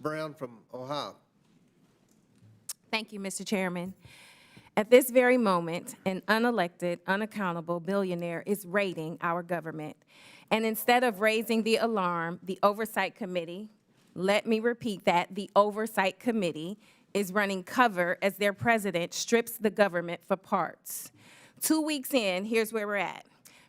Brown from Ohio. Thank you, Mr. Chairman. At this very moment, an unelected, unaccountable billionaire is raiding our government. And instead of raising the alarm, the Oversight Committee, let me repeat that, the Oversight Committee is running cover as their president strips the government for parts. 2 weeks in, here's where we're at.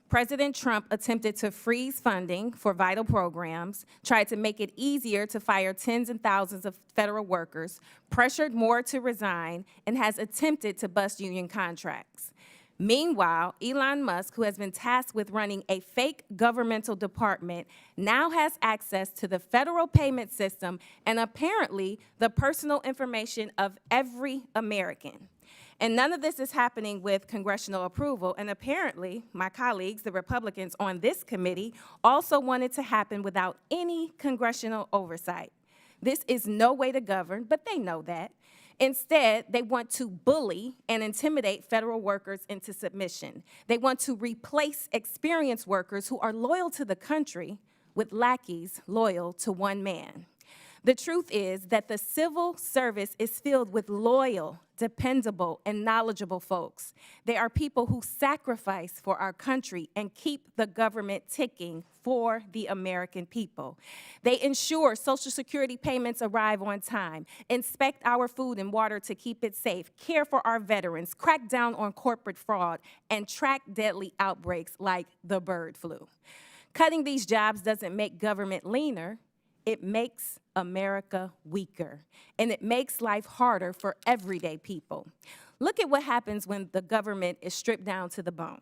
President Trump attempted to freeze funding for vital programs, tried to make it easier to fire tens and thousands of federal workers, pressured more to resign, and has attempted to bust union contracts. Meanwhile, Elon Musk, who has been tasked with running a fake governmental department, now has access to the federal payment system and apparently the personal information of every American. And none of this is happening with congressional approval, and apparently my colleagues, the Republicans on this committee, also want it to happen without any congressional oversight. This is no way to govern, but they know that. Instead, they want to bully and intimidate federal workers into submission. They want to replace experienced workers who are loyal to the country with lackeys loyal to one man. The truth is that the civil service is filled with loyal, dependable, and knowledgeable folks. They are people who sacrifice for our country and keep the government ticking for the American people. They ensure Social Security payments arrive on time, inspect our food and water to keep it safe, care for our veterans, crack down on corporate fraud, and track deadly outbreaks like the bird flu. Cutting these jobs doesn't make government leaner. It makes America weaker, and it makes life harder for everyday people. Look at what happens when the government is stripped down to the bone.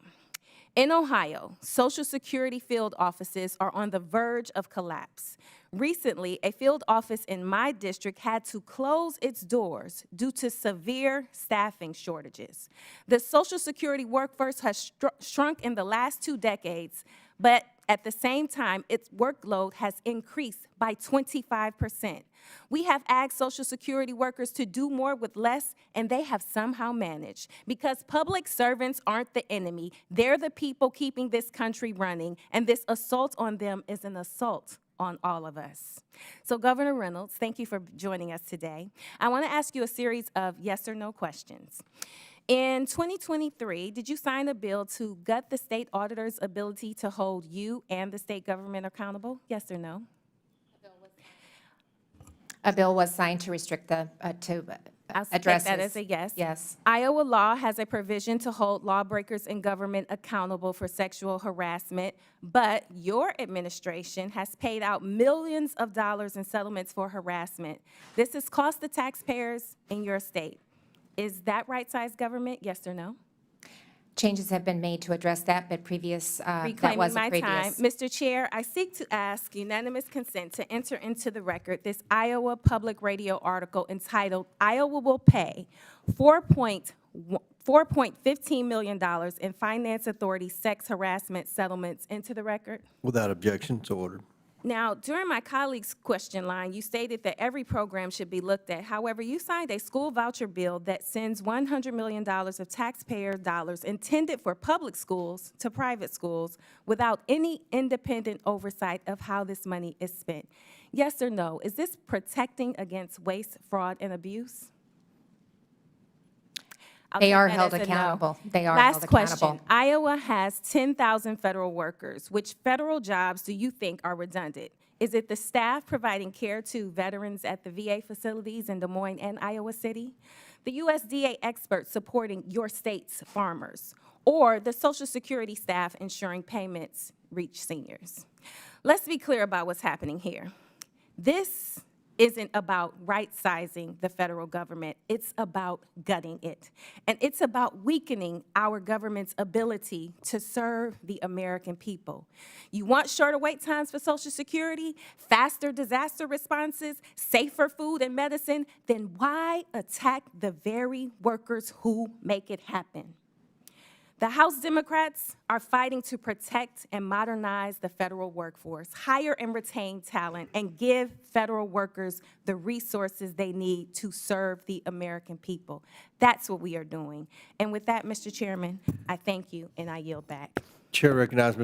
In Ohio, Social Security field offices are on the verge of collapse. Recently, a field office in my district had to close its doors due to severe staffing shortages. The Social Security workforce has shrunk in the last 2 decades, but at the same time, its workload has increased by 25%. We have asked Social Security workers to do more with less, and they have somehow managed. Because public servants aren't the enemy. They're the people keeping this country running, and this assault on them is an assault on all of us. So Governor Reynolds, thank you for joining us today. I want to ask you a series of yes or no questions. In 2023, did you sign a bill to gut the state auditor's ability to hold you and the state government accountable? Yes or no? A bill was signed to restrict the, I'll address take that as a yes. Yes. Iowa law has a provision to hold lawbreakers in government accountable for sexual harassment, but your administration has paid out millions of dollars in settlements for harassment. This has cost the taxpayers in your state. Is that right-sized government, yes or no? Changes have been made to address that, but that Reclaiming was a my previous. time. Mr. Chair, I seek to ask unanimous consent to enter into the record this Iowa Public Radio article entitled, "Iowa Will Pay $4.15 million in Finance Authority Sex Harassment Settlements," into the record. Without objection, so ordered. Now, during my colleague's question line, you stated that every program should be looked at. However, you signed a school voucher bill that sends $100 million of taxpayer dollars intended for public schools to private schools without any independent oversight of how this money is spent. Yes or no? Is this protecting against waste, fraud, and abuse? They are held accountable. They are held accountable. Last question. Iowa has 10,000 federal workers. Which federal jobs do you think are redundant? Is it the staff providing care to veterans at the VA facilities in Des Moines and Iowa City? The USDA experts supporting your state's farmers? Or the Social Security staff ensuring payments reach seniors? Let's be clear about what's happening here. This isn't about right-sizing the federal government. It's about gutting it. And it's about weakening our government's ability to serve the American people. You want shorter wait times for Social Security, faster disaster responses, safer food and medicine? Then why attack the very workers who make it happen? The House Democrats are fighting to protect and modernize the federal workforce, hire and retain talent, and give federal workers the resources they need to serve the American people. That's what we are doing. And with that, Mr. Chairman, I thank you and I yield back. Chair recognizes